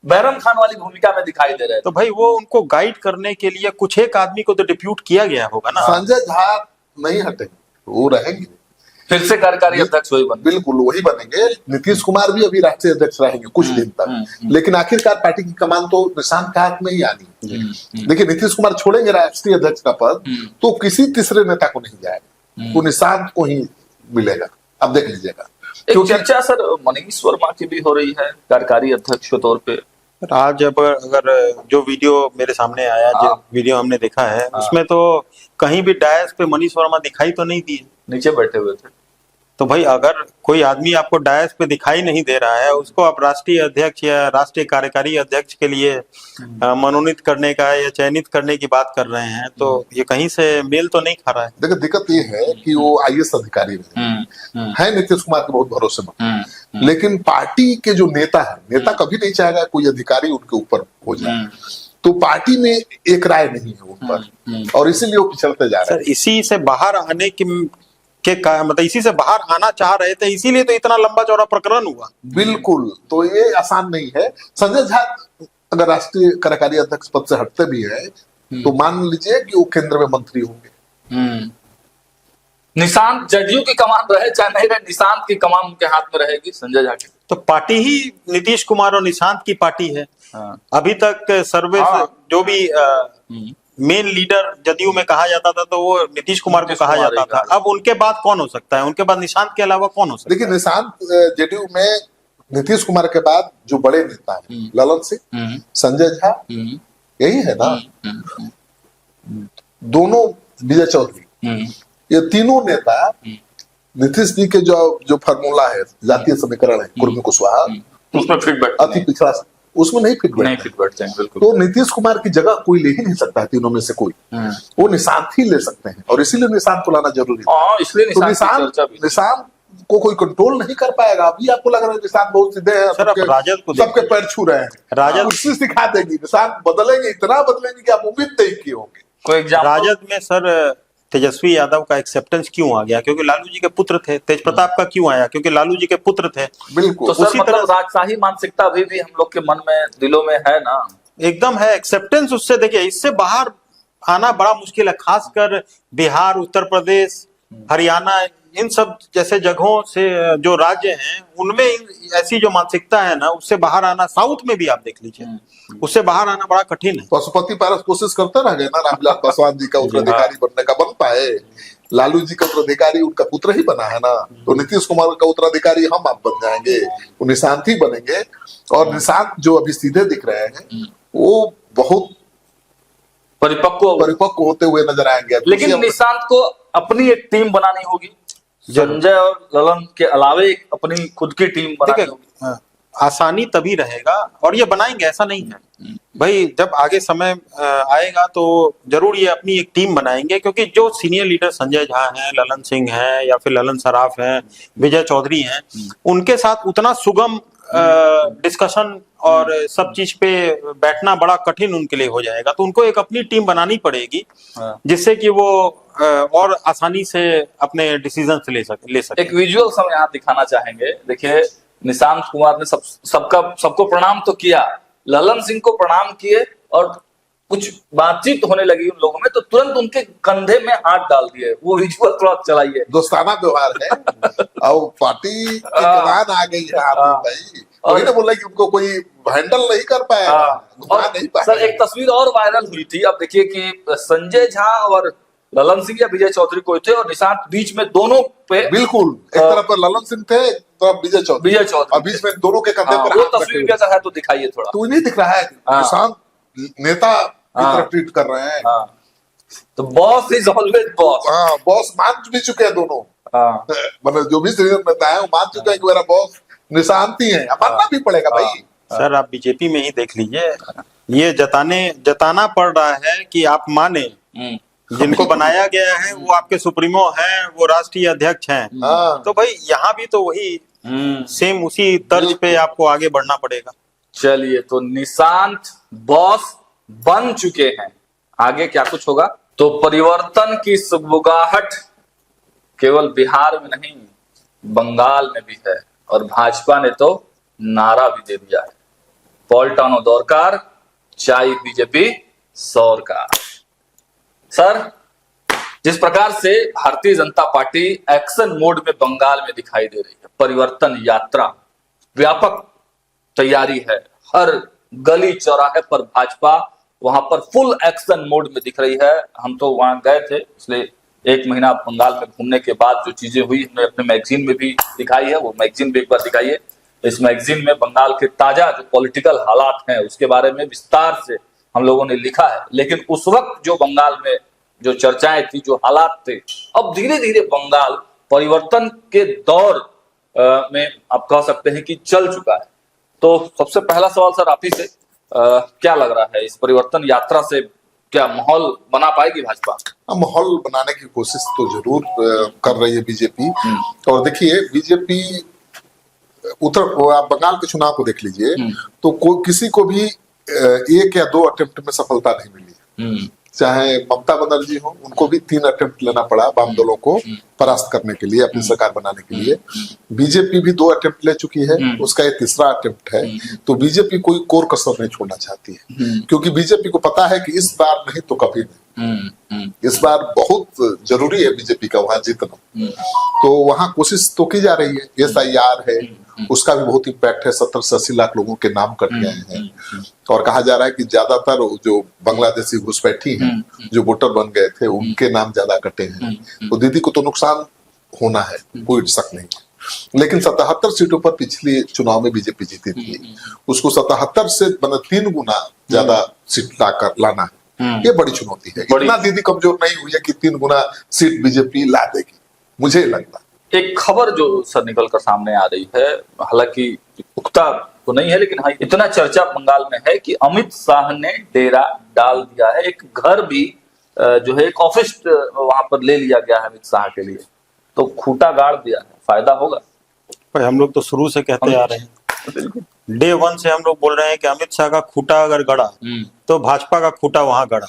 बैरम खान वाली भूमिका में दिखाई दे रहे थे। तो भाई वो उनको गाइड करने के लिए कुछ एक आदमी को तो डिप्यूट किया गया होगा ना। संजय झा नहीं हटेंगे, वो रहेंगे, फिर से कार्यकारी अध्यक्ष वही बने। बिल्कुल वही बनेंगे। नीतीश कुमार भी अभी राष्ट्रीय अध्यक्ष रहेंगे कुछ दिन तक, लेकिन आखिरकार पार्टी की कमान तो निशांत के हाथ में ही आनी है। देखिए, नीतीश कुमार छोड़ेंगे राष्ट्रीय अध्यक्ष का पद तो किसी तीसरे नेता को नहीं जाएगा, वो निशांत को ही मिलेगा। अब देख लीजिएगा। एक चर्चा सर मनीष वर्मा की भी हो रही है कार्यकारी अध्यक्ष के तौर पे। आज अगर जो वीडियो मेरे सामने आया, जो वीडियो हमने देखा है, उसमें तो कहीं भी डायस पे मनीष वर्मा दिखाई तो नहीं दिए, नीचे बैठे हुए थे। तो भाई अगर कोई आदमी आपको डायस पे दिखाई नहीं दे रहा है, उसको आप राष्ट्रीय अध्यक्ष या राष्ट्रीय कार्यकारी अध्यक्ष के लिए मनोनीत करने का या चयनित करने की बात कर रहे हैं, तो ये कहीं से मेल तो नहीं खा रहा है। देखिए, दिक्कत ये है कि वो आईएएस अधिकारी है नीतीश कुमार के बहुत भरोसेमंद, लेकिन पार्टी के जो नेता है, नेता कभी नहीं चाहेगा कोई अधिकारी उनके ऊपर हो जाए, तो पार्टी में एक राय नहीं है उन पर, और इसीलिए वो पिछड़ते जा रहे हैं। सर, इसी से बाहर आने मतलब इसी से बाहर आना चाह रहे थे, इसीलिए तो इतना लंबा चौड़ा प्रकरण हुआ। बिल्कुल, तो ये आसान नहीं है। संजय झा अगर राष्ट्रीय कार्यकारी अध्यक्ष पद से हटते भी है तो मान लीजिए कि वो केंद्र में मंत्री होंगे। निशांत जदयू की कमान रहे चाहे नहीं रहे, निशांत की कमान उनके हाथ में रहेगी, संजय झा की। तो पार्टी ही नीतीश कुमार और निशांत की पार्टी है। अभी तक सर्वे जो भी मेन लीडर जदयू में कहा जाता था तो वो नीतीश कुमार को कहा जाता था। अब उनके बाद कौन हो सकता है? उनके बाद निशांत के अलावा कौन हो सकता है? देखिए, निशांत जदयू में नीतीश कुमार के बाद जो बड़े नेता हैं, ललन सिंह, संजय झा, यही है ना, दोनों विजय चौधरी, ये तीनों नेता नीतीश जी के जो फार्मूला है, जातीय समीकरण है, कुर्मी कुशवाहा, उसमें फिट बैठ अति पिछड़ा, उसमें नहीं फिट बैठते हैं। बिल्कुल। तो नीतीश कुमार की जगह कोई ले ही नहीं सकता है तीनों में से कोई, वो निशांत ही ले सकते हैं, और इसीलिए निशांत को लाना जरूरी है। इसलिए निशांत को कोई कंट्रोल नहीं कर पाएगा। अभी आपको लग रहा है निशांत बहुत सीधे हैं, सबके पैर छू रहे हैं, राजद कुर्सी सिखा देगी, निशांत बदलेंगे, इतना बदलेंगे कि आप उम्मीद नहीं किए होंगे। राजद में सर तेजस्वी यादव का एक्सेप्टेंस क्यों आ गया? क्योंकि लालू जी के पुत्र थे। तेज प्रताप का क्यों आया? क्योंकि लालू जी के पुत्र थे। बिल्कुल। तो सर मतलब राजशाही मानसिकता अभी भी हम लोग के मन में, दिलों में है ना? एकदम है। एक्सेप्टेंस उससे, देखिए, इससे बाहर आना बड़ा मुश्किल है, खासकर बिहार, उत्तर प्रदेश, हरियाणा, इन सब जैसे जगहों से जो राज्य हैं उनमें ऐसी जो मानसिकता है ना, उससे बाहर आना, साउथ में भी आप देख लीजिए, उससे बाहर आना बड़ा कठिन है। पशुपति पारस कोशिश करते रह गए ना, रामविलास पासवान जी का उत्तराधिकारी बनने का, बन पाए। लालू जी का उत्तराधिकारी उनका पुत्र ही बना है ना, तो नीतीश कुमार का उत्तराधिकारी हम आप बन जाएंगे, वो निशांत ही बनेंगे। और निशांत जो अभी सीधे दिख रहे हैं वो बहुत परिपक्व होते हुए नजर आएंगे। लेकिन निशांत को अपनी एक टीम बनानी होगी, संजय और ललन के अलावे अपनी खुद की टीम बनानी होगी। आसानी तभी रहेगा, और ये बनाएंगे, ऐसा नहीं है भाई। जब आगे समय आएगा तो जरूर ये अपनी एक टीम बनाएंगे, क्योंकि जो सीनियर लीडर संजय झा हैं, ललन सिंह हैं, या फिर ललन सराफ हैं, विजय चौधरी हैं, उनके साथ उतना सुगम डिस्कशन और सब चीज पे बैठना बड़ा कठिन उनके लिए हो जाएगा। तो उनको एक अपनी टीम बनानी पड़ेगी, जिससे कि वो और आसानी से अपने डिसीजन ले सके। एक विजुअल हम यहाँ दिखाना चाहेंगे। देखिए, निशांत कुमार ने सबको प्रणाम तो किया, ललन सिंह को प्रणाम किए, और कुछ बातचीत होने लगी उन लोगों में तो तुरंत उनके कंधे में हाथ डाल दिए। वो विजुअल थोड़ा चलाइए। दोस्ताना व्यवहार है और पार्टी की कमान आ गई है भाई। वही ना बोला कि उनको कोई हैंडल नहीं कर पाया, नहीं पाया। सर, एक तस्वीर और वायरल हुई थी। अब देखिए कि संजय झा और ललन सिंह या विजय चौधरी कोई थे, और निशांत बीच में दोनों पे, बिल्कुल एक तरफ पर ललन सिंह थे, एक तरफ विजय चौधरी, और बीच में दोनों के कंधे पर वो तस्वीर भी अगर है तो दिखाइए थोड़ा। तो नहीं दिख रहा है, निशांत नेता की तरफ ट्रीट कर रहे हैं। तो बॉस इज ऑलवेज बॉस। हाँ, बॉस मान भी चुके हैं दोनों। मतलब जो भी सीनियर नेता है वो मान चुके हैं कि मेरा बॉस निशांत ही है, मानना भी पड़ेगा भाई। सर, आप बीजेपी में ही देख लीजिए, ये जताना पड़ रहा है कि आप माने, जिनको बनाया गया है वो आपके सुप्रीमो हैं, वो राष्ट्रीय अध्यक्ष हैं। तो भाई यहाँ भी तो वही सेम उसी तर्ज पे आपको आगे बढ़ना पड़ेगा। चलिए, तो निशांत बॉस बन चुके हैं, आगे क्या कुछ होगा? तो परिवर्तन की सुगबुगाहट केवल बिहार में नहीं, बंगाल में भी है, और भाजपा ने तो नारा भी दे दिया है, पलटानो दरकार, चाय बीजेपी सरकार। सर, जिस प्रकार से Bharatiya Janata party action mode में बंगाल में दिखाई दे रही है, परिवर्तन यात्रा व्यापक तैयारी है, हर गली चौराहे पर भाजपा वहां पर फुल एक्शन मोड में दिख रही है। हम तो वहां गए थे, इसलिए 1 महीना बंगाल में घूमने के बाद जो चीजें हुई हमने अपने मैगजीन में भी दिखाई है। वो मैगजीन भी एक बार दिखाइए। इस मैगजीन में बंगाल के ताजा जो पॉलिटिकल हालात हैं उसके बारे में विस्तार से हम लोगों ने लिखा है। लेकिन उस वक्त जो बंगाल में जो चर्चाएं थी, जो हालात थे, अब धीरे धीरे बंगाल परिवर्तन के दौर में आप कह सकते हैं कि चल चुका है। तो सबसे पहला सवाल सर आप ही से, क्या लग रहा है, इस परिवर्तन यात्रा से क्या माहौल बना पाएगी भाजपा? माहौल बनाने की कोशिश तो जरूर कर रही है बीजेपी। और देखिए, बीजेपी आप बंगाल के चुनाव को देख लीजिए, तो किसी को भी 1 या 2 अटेम्प्ट में सफलता नहीं मिली। चाहे ममता बनर्जी हो, उनको भी 3 अटेम्प्ट लेना पड़ा वाम दलों को परास्त करने के लिए, अपनी सरकार बनाने के लिए। बीजेपी भी 2 अटेम्प्ट ले चुकी है, उसका ये तीसरा अटेम्प्ट है। तो बीजेपी कोई कोर कसर नहीं छोड़ना चाहती है, क्योंकि बीजेपी को पता है कि इस बार नहीं तो कभी नहीं। इस बार बहुत जरूरी है बीजेपी का वहां जीतना। तो वहां कोशिश तो की जा रही है। SIR है, उसका भी बहुत इम्पैक्ट है। 70 से 80 लाख लोगों के नाम कट गए हैं, और कहा जा रहा है कि ज्यादातर जो बांग्लादेशी घुसपैठी हैं, जो वोटर बन गए थे, उनके नाम ज्यादा कटे हैं। तो दीदी को तो नुकसान होना है, कोई शक नहीं है। लेकिन 77 सीटों पर पिछले चुनाव में बीजेपी जीती थी, उसको 77 से 3 गुना ज्यादा सीट लाना है, ये बड़ी चुनौती है। इतना दीदी कमजोर नहीं हुई है कि 3 गुना सीट बीजेपी ला देगी, मुझे लगता है। एक खबर जो सर निकल कर सामने आ रही है, हालांकि पुख्ता तो नहीं है, लेकिन हाँ इतना चर्चा बंगाल में है कि अमित शाह ने डेरा डाल दिया है। एक घर भी जो है, एक ऑफिस वहां पर ले लिया गया है अमित शाह के लिए, तो खूंटा गाड़ दिया है। फायदा होगा? भाई, हम लोग तो शुरू से कहते आ रहे हैं, डे 1 से हम लोग बोल रहे हैं कि अमित शाह का खूंटा अगर गड़ा तो भाजपा का खूंटा वहां गड़ा।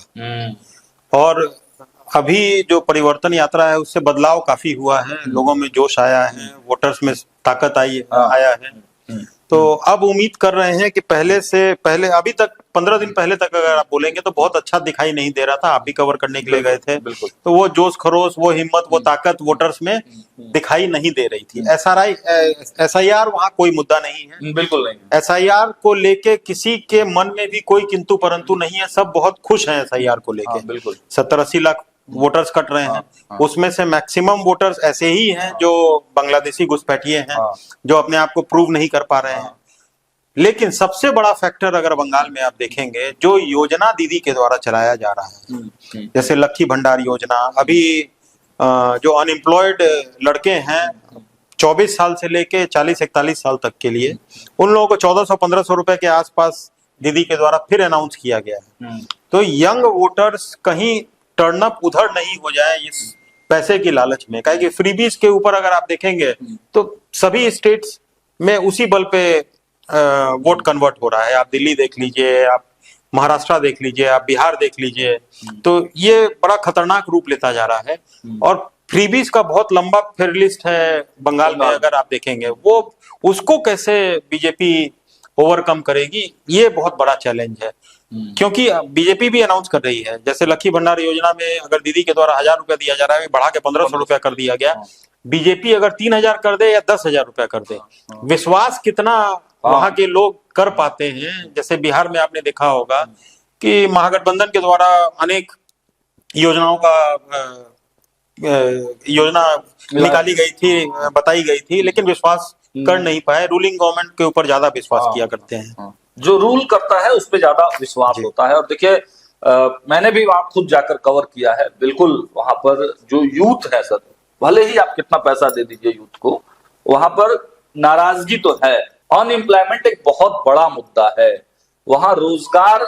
और अभी जो परिवर्तन यात्रा है उससे बदलाव काफी हुआ है, लोगों में जोश आया है, वोटर्स में ताकत आया है। तो अब उम्मीद कर रहे हैं कि पहले अभी तक 15 दिन पहले तक अगर आप बोलेंगे तो बहुत अच्छा दिखाई नहीं दे रहा था। आप भी कवर करने के लिए गए थे, तो वो जोश खरोश, वो हिम्मत, वो ताकत वोटर्स में दिखाई नहीं दे रही थी। SIR वहां कोई मुद्दा नहीं है, बिल्कुल नहीं। SIR को लेके किसी के मन में भी कोई किंतु परंतु नहीं है, सब बहुत खुश हैं SIR को लेके। बिल्कुल 70-80 लाख वोटर्स कट रहे हैं, उसमें से मैक्सिमम वोटर्स ऐसे ही हैं जो बांग्लादेशी घुसपैठिए हैं, जो अपने आप को प्रूव नहीं कर पा रहे हैं। लेकिन सबसे बड़ा फैक्टर अगर बंगाल में आप देखेंगे, जो योजना दीदी के द्वारा चलाया जा रहा है, जैसे लक्की भंडार योजना, अभी जो अनएम्प्लॉयड लड़के हैं 24 साल से लेके 40-41 साल तक के लिए उन लोगों को 1400-1500 रुपए के आसपास दीदी के द्वारा फिर अनाउंस किया गया है। तो यंग वोटर्स कहीं टर्न अप उधर नहीं हो जाए इस पैसे की लालच में, काहे कि फ्रीबीज के ऊपर अगर आप देखेंगे तो सभी स्टेट्स में उसी बल पे वोट कन्वर्ट हो रहा है। आप दिल्ली देख लीजिए, आप महाराष्ट्र देख लीजिए, आप बिहार देख लीजिए, तो ये बड़ा खतरनाक रूप लेता जा रहा है। और फ्रीबीज का बहुत लंबा फेयर लिस्ट है बंगाल में, अगर आप देखेंगे वो उसको कैसे बीजेपी ओवरकम करेगी, ये बहुत बड़ा चैलेंज है। क्योंकि बीजेपी भी अनाउंस कर रही है, जैसे लक्ष्मी भंडार योजना में अगर दीदी के द्वारा 1000 रुपया दिया जा रहा है, बढ़ा के 1500 रुपया कर दिया गया। बीजेपी अगर 3000 कर दे या 10,000 रुपया कर दे, विश्वास कितना वहां के लोग कर पाते हैं। जैसे बिहार में आपने देखा होगा कि महागठबंधन के द्वारा अनेक योजनाओं का योजना निकाली गई थी, बताई गई थी, लेकिन विश्वास कर नहीं पाए। रूलिंग गवर्नमेंट के ऊपर ज्यादा विश्वास किया करते हैं। जो रूल करता है उस पर ज्यादा विश्वास होता है। और देखिए मैंने भी वहां खुद जाकर कवर किया है। बिल्कुल वहां पर जो यूथ है सर, भले ही आप कितना पैसा दे दीजिए यूथ को, वहां पर नाराजगी तो है। अनएम्प्लॉयमेंट एक बहुत बड़ा मुद्दा है, वहां रोजगार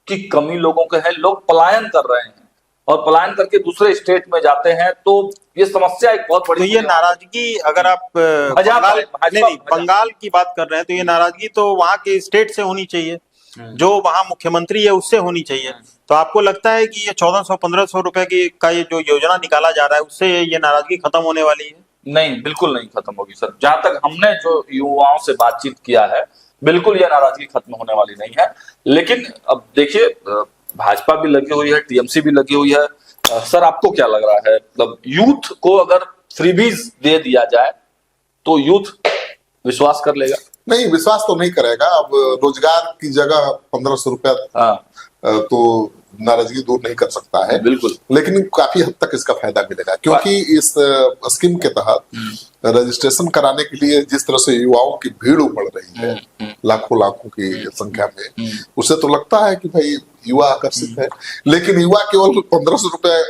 की कमी लोगों के है, लोग पलायन कर रहे हैं और पलायन करके दूसरे स्टेट में जाते हैं, तो ये समस्या एक बहुत बड़ी। तो ये नाराजगी अगर आप बंगाल की बात कर रहे हैं, तो ये नाराजगी तो वहां के स्टेट से होनी चाहिए, जो वहां मुख्यमंत्री है उससे होनी चाहिए। तो आपको लगता है कि ये 1400-1500 रुपए की का ये जो योजना निकाला जा रहा है, उससे ये नाराजगी खत्म होने वाली है? नहीं, बिल्कुल नहीं खत्म होगी सर। जहां तक हमने जो युवाओं से बातचीत किया है, बिल्कुल यह नाराजगी खत्म होने वाली नहीं है। लेकिन अब देखिए भाजपा भी लगी हुई है, टीएमसी भी लगी हुई है। सर आपको क्या लग रहा है, मतलब यूथ को अगर फ्रीबीज दे दिया जाए तो यूथ विश्वास कर लेगा? नहीं, विश्वास तो नहीं करेगा। अब रोजगार की जगह 1500 रुपया तो नाराजगी दूर नहीं कर सकता है, बिल्कुल। लेकिन काफी हद तक इसका फायदा मिलेगा, क्योंकि इस स्कीम के तहत रजिस्ट्रेशन कराने के लिए जिस तरह से युवाओं की भीड़ उमड़ रही है लाखों की संख्या में, उससे तो लगता है कि भाई युवा आकर्षित है। लेकिन युवा केवल 1500 रुपए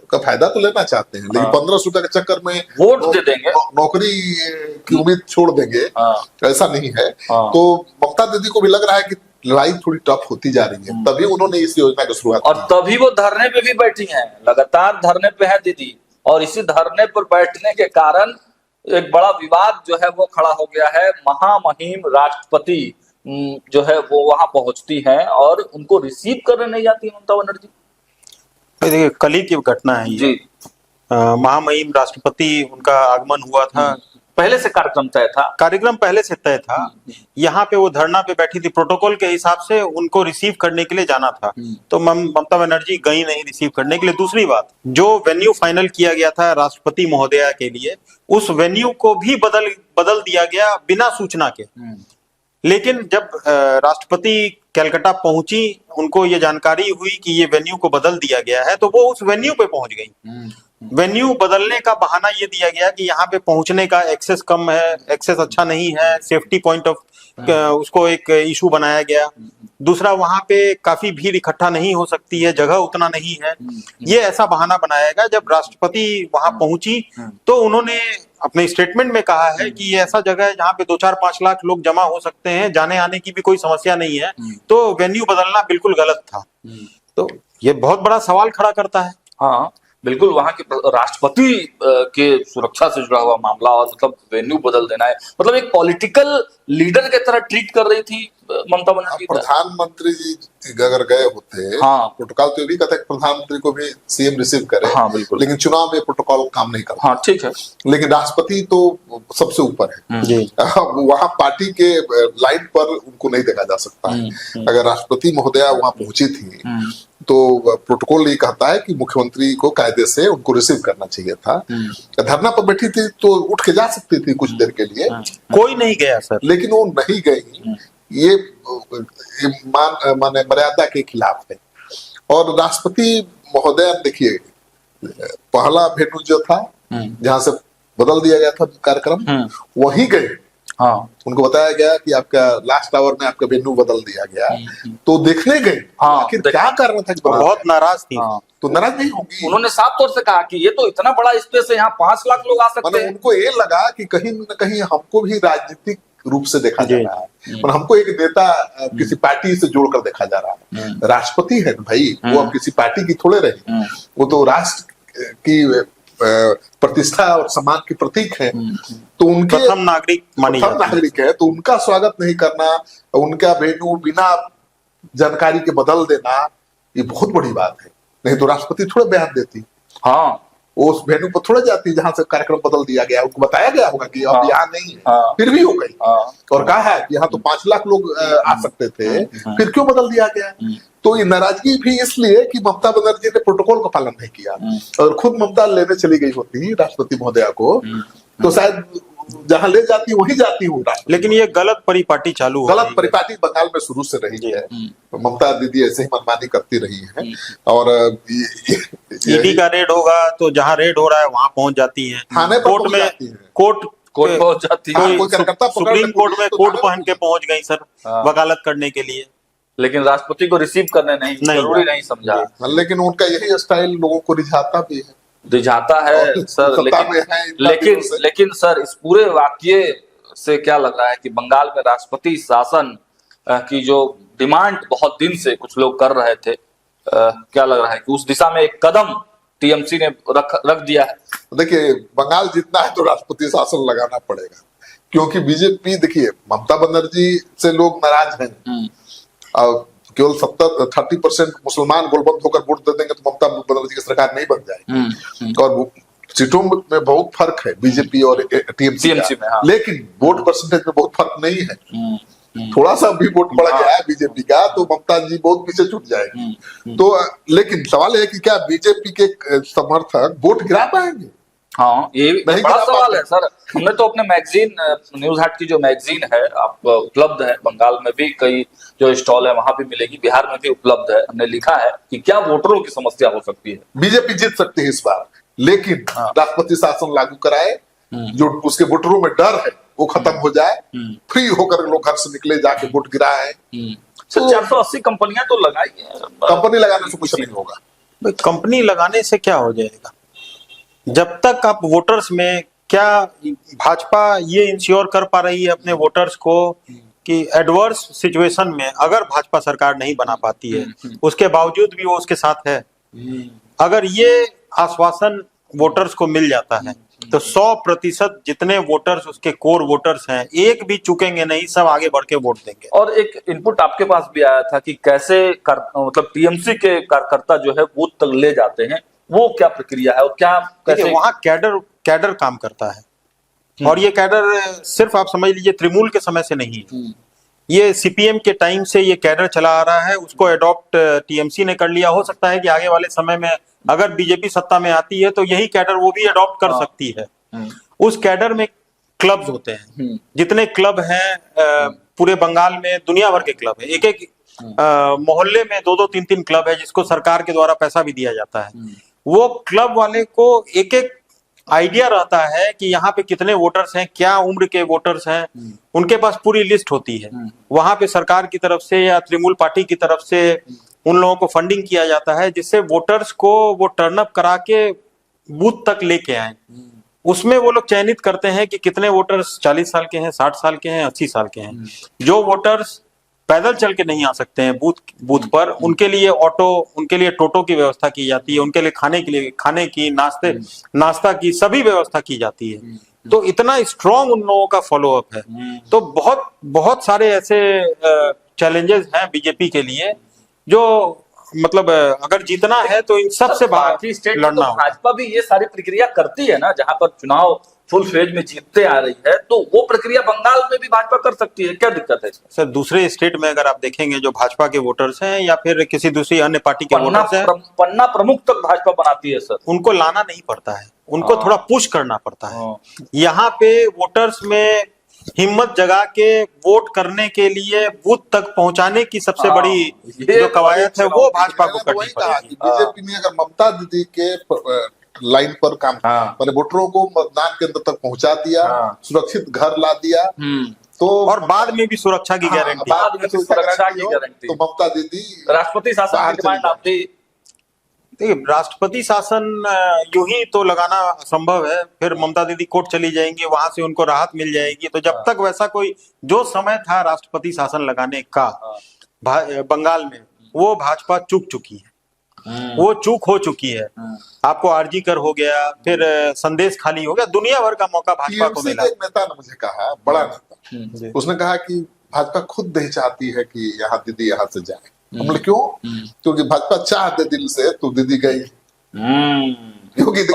का फायदा तो लेना चाहते हैं, लेकिन 1500 रुपए के चक्कर में वोट दे देंगे, नौकरी की उम्मीद छोड़ देंगे, ऐसा नहीं है। तो ममता दीदी को भी लग रहा है कि लड़ाई थोड़ी टफ होती जा रही है, तभी उन्होंने इस योजना की शुरुआत और तभी वो धरने पे भी बैठी हैं, लगातार धरने पे है दीदी। और इसी धरने पर बैठने के कारण एक बड़ा विवाद जो है वो खड़ा हो गया है। महामहिम राष्ट्रपति जो है वो वहां पहुंचती हैं और उनको रिसीव करने नहीं जाती ममता बनर्जी। देखिए कल ही की घटना है ये। महामहिम राष्ट्रपति उनका आगमन हुआ था, पहले से कार्यक्रम तय था, कार्यक्रम पहले से तय था। यहाँ पे वो धरना पे बैठी थी, प्रोटोकॉल के हिसाब से उनको रिसीव करने के लिए जाना था, तो ममता बनर्जी गई नहीं रिसीव करने के लिए। दूसरी बात, जो वेन्यू फाइनल किया गया था राष्ट्रपति महोदया के लिए, उस वेन्यू को भी बदल दिया गया बिना सूचना के। लेकिन जब राष्ट्रपति कलकत्ता पहुंची, उनको ये जानकारी हुई कि ये वेन्यू को बदल दिया गया है, तो वो उस वेन्यू पे पहुंच गई। वेन्यू बदलने का बहाना ये दिया गया कि यहाँ पे पहुंचने का एक्सेस कम है, एक्सेस अच्छा नहीं है, सेफ्टी पॉइंट ऑफ उसको एक इशू बनाया गया। दूसरा, वहां पे काफी भीड़ इकट्ठा नहीं हो सकती है, जगह उतना नहीं है, ये ऐसा बहाना बनाया गया। जब राष्ट्रपति वहां पहुंची तो उन्होंने अपने स्टेटमेंट में कहा है कि ये ऐसा जगह है जहाँ पे 2-4-5 लाख लोग जमा हो सकते हैं, जाने आने की भी कोई समस्या नहीं है, तो वेन्यू बदलना बिल्कुल गलत था। तो ये बहुत बड़ा सवाल खड़ा करता है। हाँ बिल्कुल, वहां के राष्ट्रपति के सुरक्षा से जुड़ा हुआ मामला, और मतलब वेन्यू बदल देना है, मतलब एक पॉलिटिकल लीडर की तरह ट्रीट कर रही थी ममता बनर्जी। प्रधानमंत्री जी अगर गए होते, हाँ, प्रोटोकॉल तो ये भी कहता है कि प्रधानमंत्री को भी सीएम रिसीव करे, हाँ बिल्कुल, लेकिन चुनाव में प्रोटोकॉल काम नहीं करता। हाँ ठीक है, लेकिन राष्ट्रपति तो सबसे ऊपर है, वहां पार्टी के लाइन पर उनको नहीं देखा जा सकता है। अगर राष्ट्रपति महोदया वहां पहुंची थी तो प्रोटोकॉल ये कहता है कि मुख्यमंत्री को कायदे से उनको रिसीव करना चाहिए था। धरना पर बैठी थी तो उठ के जा सकती थी कुछ देर के लिए, कोई नहीं गया सर, लेकिन वो नहीं गई। ये माने मर्यादा के खिलाफ है। और राष्ट्रपति महोदय देखिए, पहला वेन्यू जो था जहां से बदल दिया गया था कार्यक्रम, वहीं गए हाँ उनको बताया गया कि आपका लास्ट आवर में आपका वेन्यू बदल दिया गया, तो देखने गए हाँ, आखिर क्या कारण था कि बदल बहुत गया? नाराज थी। हाँ तो नाराज नहीं होगी। उन्होंने साफ तौर से कहा कि ये तो इतना बड़ा स्पेस है, यहाँ 5 लाख लोग आ सकते मतलब हैं। उनको ये लगा कि कहीं न कहीं हमको भी राजनीतिक रूप से देखा जा जी। रहा है, और हमको एक नेता किसी पार्टी से जोड़कर देखा जा रहा है। राष्ट्रपति है भाई, वो अब किसी पार्टी की थोड़े रही, वो तो राष्ट्र की प्रतिष्ठा और सम्मान के प्रतीक है। तो उनके प्रथम नागरिक मानी प्रथम जाती है। नागरिक है, तो उनका स्वागत नहीं करना, उनका वेन्यू बिना जानकारी के बदल देना, ये बहुत बड़ी बात है। नहीं तो राष्ट्रपति थोड़ा बयान देती, हाँ वो उस वेन्यू पर थोड़ा जाती जहां से कार्यक्रम बदल दिया गया, उनको बताया गया होगा कि अब हाँ। यहाँ नहीं है, हाँ। फिर भी हो गई। हाँ और कहा है कि यहाँ तो 5 लाख लोग आ सकते थे, फिर क्यों बदल दिया गया? तो ये नाराजगी भी इसलिए कि ममता बनर्जी ने प्रोटोकॉल का पालन नहीं किया, और खुद ममता लेने चली गई होती राष्ट्रपति महोदया को, तो शायद जहां ले जाती वहीं जाती हूँ। लेकिन ये गलत परिपाटी चालू हो गलत गई है। परिपाटी बंगाल में शुरू से रही है। ममता दीदी ऐसे ही मनमानी करती रही है, और ईडी का रेड होगा तो जहाँ रेड हो रहा है वहां पहुंच जाती है, थाने पर कोर्ट पहुंच में जाती है। कोर्ट कोर्ट पहुंच जाती है। हाँ, कोई कोई कार्यकर्ता पकड़ सुप्रीम ले कोर्ट में तो कोर्ट थाने पहन के पहुंच गई सर, हाँ। वकालत करने के लिए। लेकिन राष्ट्रपति को रिसीव करने नहीं जरूरी नहीं समझा। लेकिन उनका यही स्टाइल लोगों को रिझाता भी है, रिझाता है और सर, सत्ता में है इतना लेकिन दिनों से। लेकिन सर इस पूरे वाकये से क्या लग रहा है कि बंगाल में राष्ट्रपति शासन की जो डिमांड बहुत दिन से कुछ लोग कर रहे थे, क्या लग रहा है कि उस दिशा में एक कदम टीएमसी ने रख दिया है? देखिए, बंगाल जीतना है तो राष्ट्रपति शासन लगाना पड़ेगा, क्योंकि बीजेपी, देखिए ममता बनर्जी से लोग नाराज हैं, और केवल 30% मुसलमान गोलबंद होकर वोट दे देंगे तो ममता बनर्जी की सरकार नहीं बन जाएगी। और सीटों में बहुत फर्क है बीजेपी और टीएमसी में, हाँ। लेकिन वोट परसेंटेज में बहुत फर्क नहीं है। थोड़ा सा भी वोट बढ़ गया है बीजेपी का तो ममता जी बहुत पीछे छूट जाएगी। तो लेकिन सवाल है कि क्या बीजेपी के समर्थक वोट गिरा पाएंगे? हाँ, ये भी नहीं बड़ा गिरा सवाल पाते। है सर। हमने तो अपने मैगजीन न्यूज हाट की जो मैगजीन है आप उपलब्ध है, बंगाल में भी कई जो स्टॉल है वहां भी मिलेगी, बिहार में भी उपलब्ध है। हमने लिखा है कि क्या वोटरों की समस्या हो सकती है। बीजेपी जीत सकती है इस बार, लेकिन राष्ट्रपति शासन लागू कराए, जो उसके वोटरों में डर है वो खत्म हो जाए, फ्री होकर लोग घर से निकले, जाके वोट गिराए। सर 480 कंपनियां तो लगाई है, कंपनी लगाने से कुछ नहीं होगा। भाई, कंपनी लगाने से क्या हो जाएगा? जब तक आप वोटर्स में, क्या भाजपा ये इंश्योर कर पा रही है अपने वोटर्स को कि एडवर्स सिचुएशन में अगर भाजपा सरकार नहीं बना पाती है, उसके बावजूद भी वो उसके साथ है? अगर ये आश्वासन वोटर्स को मिल जाता है तो 100% जितने वोटर्स उसके कोर वोटर्स हैं एक भी चूकेंगे नहीं, सब आगे बढ़ के वोट देंगे। और एक इनपुट आपके पास भी आया था कि कैसे मतलब टीएमसी के कार्यकर्ता जो है बूथ तक ले जाते हैं, वो क्या प्रक्रिया है और क्या कैसे? वहां कैडर काम करता है, और ये कैडर सिर्फ आप समझ लीजिए तृणमूल के समय से नहीं है, ये सीपीएम के टाइम से ये कैडर चला आ रहा है। उसको अडॉप्ट टीएमसी ने कर लिया। हो सकता है कि आगे वाले समय में अगर बीजेपी सत्ता में आती है तो यही कैडर वो भी अडॉप्ट कर सकती है। उस कैडर में क्लब्स होते हैं, जितने क्लब हैं पूरे बंगाल में, दुनिया भर के क्लब है। एक एक मोहल्ले में 2-2, 3-3 क्लब है जिसको सरकार के द्वारा पैसा भी दिया जाता है। वो क्लब वाले को एक एक आइडिया रहता है कि यहाँ पे कितने वोटर्स हैं, क्या उम्र के वोटर्स हैं, उनके पास पूरी लिस्ट होती है। वहां पे सरकार की तरफ से या तृणमूल पार्टी की तरफ से उन लोगों को फंडिंग किया जाता है, जिससे वोटर्स को वो टर्न अप करा के बूथ तक लेके आए। उसमें वो लोग चयनित करते हैं कि कितने वोटर्स 40 साल के हैं, 60 साल के हैं, 80 साल के हैं। जो वोटर्स पैदल चल के नहीं आ सकते हैं बूथ पर, उनके लिए उनके लिए टोटो की व्यवस्था की जाती है, उनके लिए खाने की, नाश्ता की सभी व्यवस्था की जाती है। तो इतना स्ट्रॉन्ग उन लोगों का फॉलोअप है। तो बहुत बहुत सारे ऐसे चैलेंजेस हैं बीजेपी के लिए, जो मतलब अगर जीतना है तो इन सब से बाकी स्टेट में लड़ना तो होगा। भाजपा भी ये सारी प्रक्रिया करती है ना, जहां पर चुनाव फुल फेज में जीतते आ रही है, तो वो प्रक्रिया बंगाल में भी भाजपा कर सकती है। क्या दिक्कत है इसमें? सर दूसरे स्टेट में अगर आप देखेंगे जो भाजपा के वोटर्स हैं या फिर किसी दूसरी अन्य पार्टी के वोटर्स हैं, पन्ना प्रमुख तक भाजपा बनाती है सर। उनको लाना नहीं पड़ता है, उनको थोड़ा पुश करना पड़ता है। यहाँ पे वोटर्स में हिम्मत जगा के वोट करने के लिए बूथ तक पहुंचाने की सबसे बड़ी जो कवायद है वो भाजपा को करनी पड़ेगी। बीजेपी ने अगर ममता दीदी के लाइन पर काम, हाँ। मैंने वोटरों को मतदान केंद्र तक पहुंचा दिया, हाँ। सुरक्षित घर ला दिया। तो और बाद में भी सुरक्षा की हाँ, गारंटी। बाद में भी सुरक्षा की हो, गारंटी। तो ममता दीदी राष्ट्रपति शासन बाहर की डिमांड चली आप दी। देखिए, राष्ट्रपति शासन यूं ही तो लगाना असंभव है, फिर ममता दीदी कोर्ट चली जाएंगी, वहां से उनको राहत मिल जाएगी। तो जब तक वैसा कोई जो समय था राष्ट्रपति शासन लगाने का बंगाल में, वो भाजपा चूक चुकी है, वो चूक हो चुकी है। आपको आरजी कर हो गया, फिर संदेश खाली हो गया, दुनिया भर का मौका भाजपा को टीएमसी मिला। के एक नेता ने मुझे कहा, बड़ा नेता, जी। उसने कहा कि भाजपा खुद नहीं चाहती है कि यहाँ दीदी यहाँ से जाए। हम बोले क्यों? क्योंकि भाजपा चाहते दिल से, तो दीदी गई। क्योंकि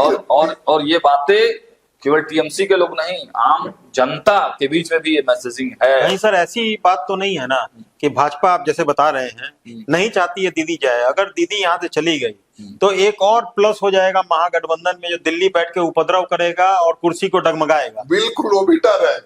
और ये बातें केवल टीएमसी के लोग नहीं, आम जनता के बीच में भी ये मैसेजिंग है। नहीं सर, ऐसी बात तो नहीं है ना कि भाजपा आप जैसे बता रहे हैं नहीं चाहती है दीदी जाए। अगर दीदी यहाँ से चली गई तो एक और प्लस हो जाएगा महागठबंधन में, जो दिल्ली बैठ के उपद्रव करेगा और कुर्सी को डगमगाएगा। बिल्कुल वो बेटर है।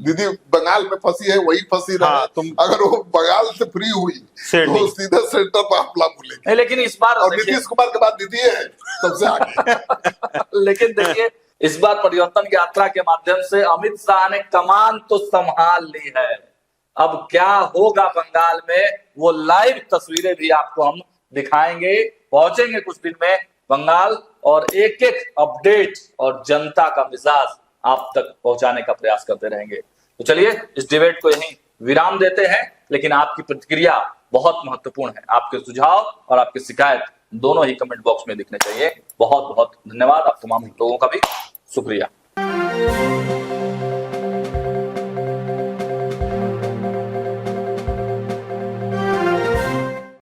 दीदी बंगाल में फंसी है, वही फंसी रहे। हाँ, अगर वो बंगाल से फ्री हुई तो सीधे सेंटर पर हमला बोलेगी। लेकिन इस बार और नीतीश कुमार के बाद दीदी है सबसे आगे। लेकिन देखिए, इस बार परिवर्तन यात्रा के माध्यम से अमित शाह ने कमान तो संभाल ली है। अब क्या होगा बंगाल में, वो लाइव तस्वीरें भी आपको हम दिखाएंगे। पहुंचेंगे कुछ दिन में बंगाल और एक एक अपडेट और जनता का मिजाज आप तक पहुंचाने का प्रयास करते रहेंगे। तो चलिए इस डिबेट को यहीं विराम देते हैं, लेकिन आपकी प्रतिक्रिया बहुत महत्वपूर्ण है। आपके सुझाव और आपकी शिकायत दोनों ही कमेंट बॉक्स में दिखने चाहिए। बहुत बहुत धन्यवाद आप तमाम लोगों का भी शुक्रिया।